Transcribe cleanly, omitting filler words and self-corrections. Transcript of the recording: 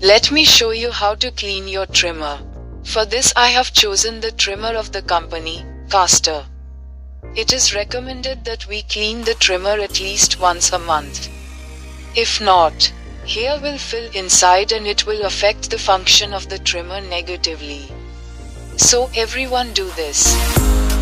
Let me show you how to clean your trimmer. For this I have chosen the trimmer of the company, Castor. It is recommended that we clean the trimmer at least once a month. If not, hair will fill inside and it will affect the function of the trimmer negatively. So everyone do this.